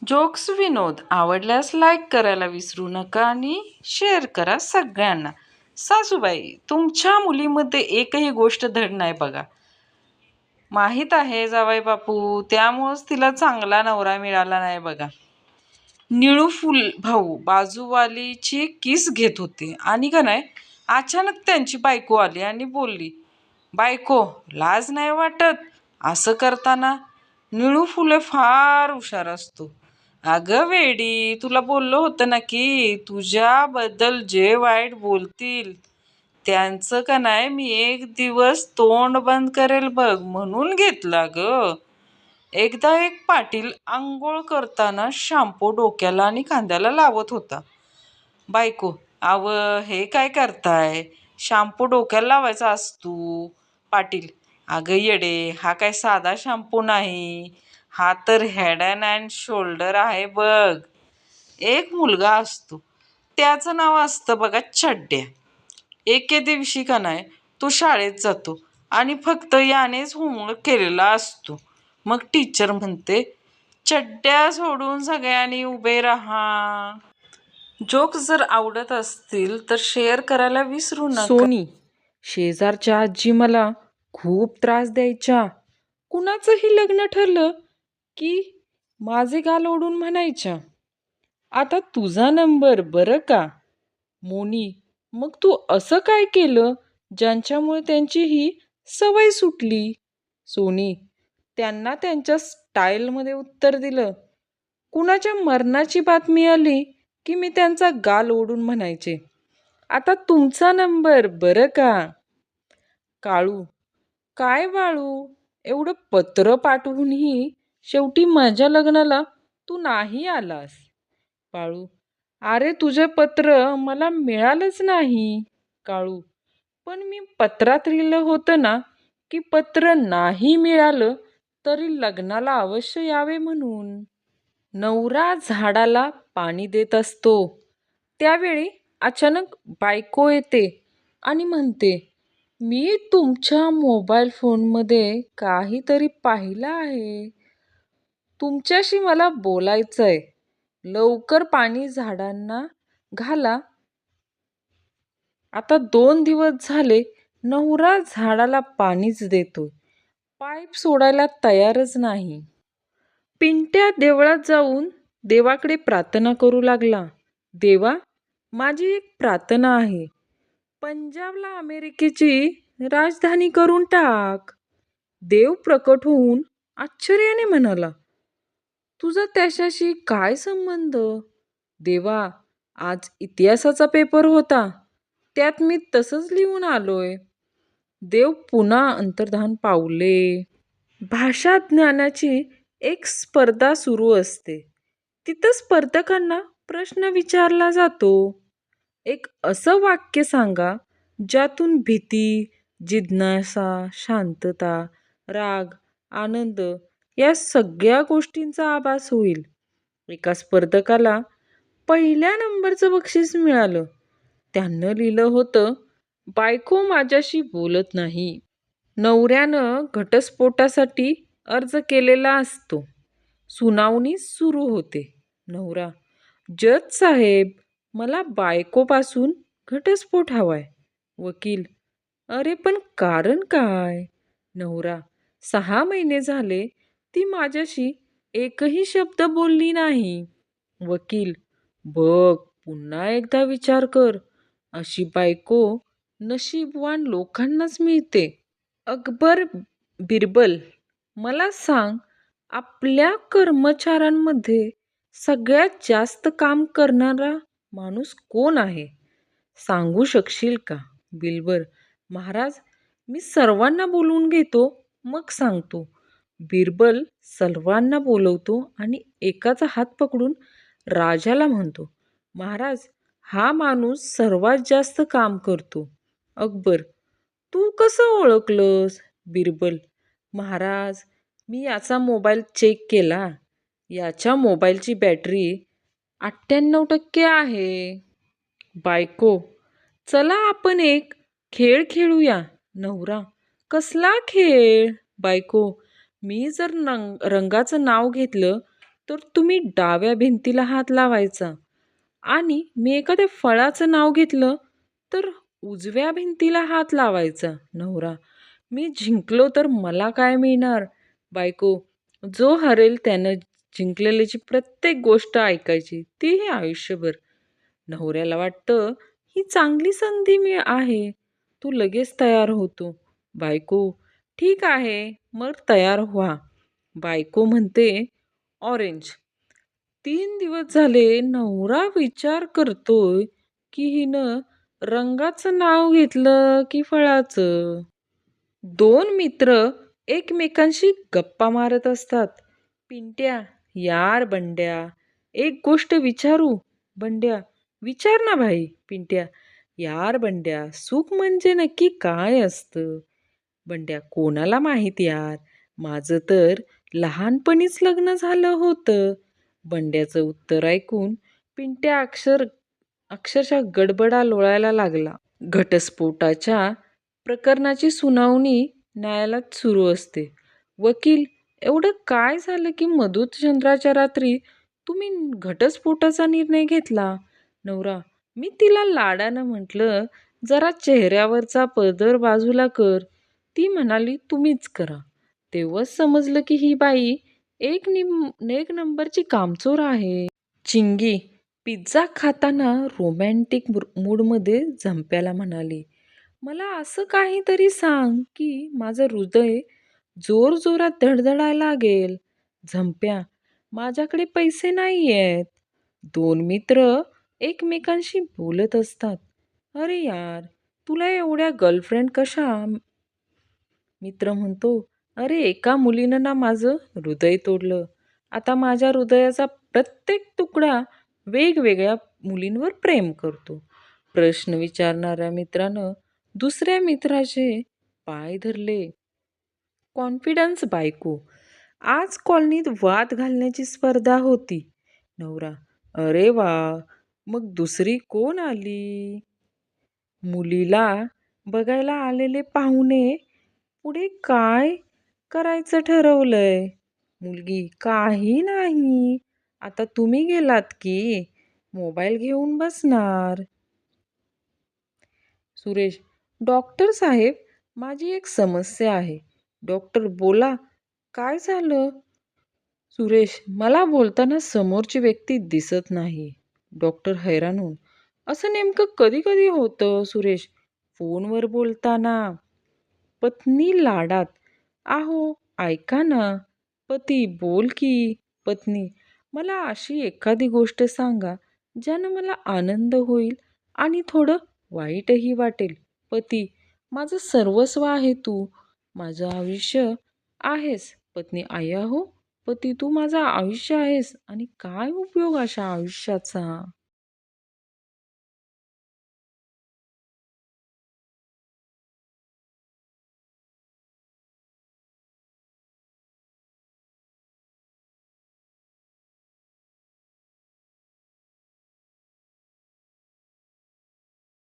Jokes विनोद आवडल्यास like करायला विसरू नका आणि शेअर करा सगळ्यांना. सासूबाई, तुमच्या मुलीमध्ये एकही गोष्ट धड नाही बघा. माहीत आहे जावई बापू, त्यामुळंच तिला चांगला नवरा मिळाला नाही बघा. निळू फुल भाऊ बाजूवालीची किस घेत होते आणि का नाही अचानक त्यांची बायको आली आणि बोलली, बायको, लाज नाही वाटत असं करताना? निळू फुले फार हुशार असतो. अगं वेडी, तुला बोललो होतं ना की तुझ्याबद्दल जे वाईट बोलतील त्यांचं का नाही मी एक दिवस तोंड बंद करेल बघ, म्हणून घेतला ग. एकदा एक पाटील आंघोळ करताना शॅम्पू डोक्याला आणि खांद्याला लावत होता. बायको, आव हे काय करताय? शॅम्पू डोक्याला लावायचा असतो. पाटील, अगं येडे, हा काय साधा शॅम्पू नाही, हा तर हेड अँड शोल्डर आहे बघ. एक मुलगा असतो, त्याचं नाव असतं बघा चड्ड्या. एके दिवशी का नाही तो शाळेत जातो आणि फक्त यानेच होमवर्क केलेला असतो. मग टीचर म्हणते, चड्ड्या सोडून सगळ्यांनी उभे राहा. जोक जर आवडत असतील तर शेअर करायला विसरू नका. सोनी, शेजारच्या आजी मला खूप त्रास द्यायच्या. कुणाचंही लग्न ठरलं की माझे गाल ओढून म्हणायच्या, आता तुझा नंबर बरं का. मोनी, मग तू असं काय केलं ज्यांच्यामुळे त्यांची ही सवय सुटली? सोनी, त्यांना त्यांच्या स्टाईलमध्ये उत्तर दिलं. कुणाच्या मरणाची बातमी आली की मी त्यांचा गाल ओढून म्हणायचे, आता तुमचा नंबर बरं का. काळू, काय बाळू, एवढं पत्र पाठवूनही शेवटी माझ्या लग्नाला तू नाही आलास. बाळू, अरे तुझे पत्र मला मिळालंच नाही. काळू, पण मी पत्रात लिहिलं होतं ना की पत्र नाही मिळालं तरी लग्नाला अवश्य यावे म्हणून. नवरा झाडाला पाणी देत असतो, त्यावेळी अचानक बायको येते आणि म्हणते, मी तुमच्या मोबाईल फोनमध्ये काहीतरी पाहिलं आहे, तुमच्याशी मला बोलायचंय, लवकर पाणी झाडांना घाला. आता 2 दिवस झाले नवरा झाडाला पाणीच देतोय, पाईप सोडायला तयारच नाही. पिंट्या देवळात जाऊन देवाकडे प्रार्थना करू लागला, देवा, माझी एक प्रार्थना आहे, पंजाबला अमेरिकेची राजधानी करून टाक. देव प्रकट होऊन आश्चर्याने म्हणाला, तुझा त्याच्याशी काय संबंध? देवा, आज इतिहासाचा पेपर होता, त्यात मी तसंच लिहून आलोय. देव पुन्हा अंतर्धान पावले. भाषा ज्ञानाची एक स्पर्धा सुरू असते. तिथं स्पर्धकांना प्रश्न विचारला जातो, एक असं वाक्य सांगा ज्यातून भीती, जिज्ञासा, शांतता, राग, आनंद या सगळ्या गोष्टींचा आभास होईल. एका स्पर्धकाला पहिल्या नंबरचं बक्षीस मिळालं. त्यानं लिहिलं होतं, बायको माझ्याशी बोलत नाही. नवऱ्यानं घटस्फोटासाठी अर्ज केलेला असतो. सुनावणी सुरू होते. नवरा, जज साहेब, मला बायकोपासून घटस्फोट हवाय. वकील, अरे पण कारण काय? नवरा, 6 महिने झाले ती माझ्याशी एकही शब्द बोलली नाही. वकील, बघ, पुन्हा एकदा विचार कर, अशी बायको नशीबवान लोकांनाच मिळते. अकबर बिरबल, मला सांग, आपल्या कर्मचाऱ्यांमध्ये सगळ्यात जास्त काम करणारा माणूस कोण आहे? सांगू शकशील का? बिरबल, महाराज, मी सर्वांना बोलवून घेतो मग सांगतो. बिरबल सर्वांना बोलवतो आणि एकाचा हात पकडून राजाला म्हणतो, महाराज, हा माणूस सर्वात जास्त काम करतो. अकबर, तू कसं ओळखलंस? बिरबल, महाराज, मी याचा मोबाईल चेक केला, याच्या मोबाईलची बॅटरी 98% आहे. बायको, चला आपण एक खेळ खेळूया. नवरा, कसला खेळ? बायको, मी जर रंगाचं नाव घेतलं तर तुम्ही डाव्या भिंतीला हात लावायचा आणि मी एखाद्या फळाचं नाव घेतलं तर उजव्या भिंतीला हात लावायचा. नवरा: मी जिंकलो तर मला काय मिळणार? बायको: जो हरेल त्यानं जिंकलेल्याची प्रत्येक गोष्ट ऐकायची, तीही आयुष्यभर. नवऱ्याला वाटतं ही चांगली संधी आहे. तू लगेच तयार होतो. बायको: ठीक आहे, मग तयार व्हा. बायको म्हणते ऑरेंज. 3 दिवस झाले नवरा विचार करतोय की हिनं रंगाचं नाव घेतलं की फळाचं. दोन मित्र एकमेकांशी गप्पा मारत असतात. पिंट्या: यार बंड्या, एक गोष्ट विचारू? बंड्या: विचार ना भाई. पिंट्या: यार बंड्या, सुख म्हणजे नक्की काय असतं? बंड्या: कोणाला माहित यार, माझं तर लहानपणीच लग्न झालं होतं. बंड्याचं उत्तर ऐकून पिंट्या अक्षरशः गडबडा लोळायला लागला. घटस्फोटाच्या प्रकरणाची सुनावणी न्यायालयात सुरू असते. वकील: एवढं काय झालं की मधुचंद्राच्या रात्री तुम्ही घटस्फोटाचा निर्णय घेतला? नवरा: मी तिला लाडानं म्हटलं, जरा चेहऱ्यावरचा पदर बाजूला कर. ती म्हणाली तुम्हीच करा. तेव्हाच समजलं की ही बाई एक नंबरची कामचोर आहे. चिंगी पिझ्झा खाताना रोमॅन्टिक मूडमध्ये झंप्याला म्हणाली: मला असं काहीतरी सांग की माझं हृदय जोरजोरात धडधडायला लागेल. झंप्या: माझ्याकडे पैसे नाहीयेत. दोन मित्र एकमेकांशी बोलत असतात. अरे यार, तुला एवढ्या गर्लफ्रेंड कशा? मित्र म्हणतो: अरे एका मुलीनं ना माझं हृदय तोडलं. आता माझ्या हृदयाचा प्रत्येक तुकडा वेगवेगळ्या मुलींवर प्रेम करतो. प्रश्न विचारणाऱ्या मित्रानं दुसऱ्या मित्राचे पाय धरले. कॉन्फिडन्स बायको: आज कॉलनीत वाद घालण्याची स्पर्धा होती. नवरा: अरे वा, मग दुसरी कोण आली? मुलीला बघायला आलेले पाहुणे पुढे काय करायचं ठरवलंय? मुलगी: काही नाही, आता तुम्ही गेलात की मोबाईल घेऊन बसणार. सुरेश: डॉक्टर साहेब, माझी एक समस्या आहे. डॉक्टर: बोला, काय झालं? सुरेश: मला बोलताना समोरची व्यक्ती दिसत नाही. डॉक्टर हैराण होऊन: असं नेमकं कधी कधी होतं सुरेश? फोनवर बोलताना. पत्नी लाडात: आहो ऐका ना. पती: बोल की. पत्नी: मला अशी एखादी गोष्ट सांगा ज्यानं मला आनंद होईल आणि थोडं वाईटही वाटेल. पती: माझं सर्वस्व आहे तू, माझं आयुष्य आहेस. पत्नी: आया हो. पती: तू माझं आयुष्य आहेस आणि काय उपयोग अशा आयुष्याचा?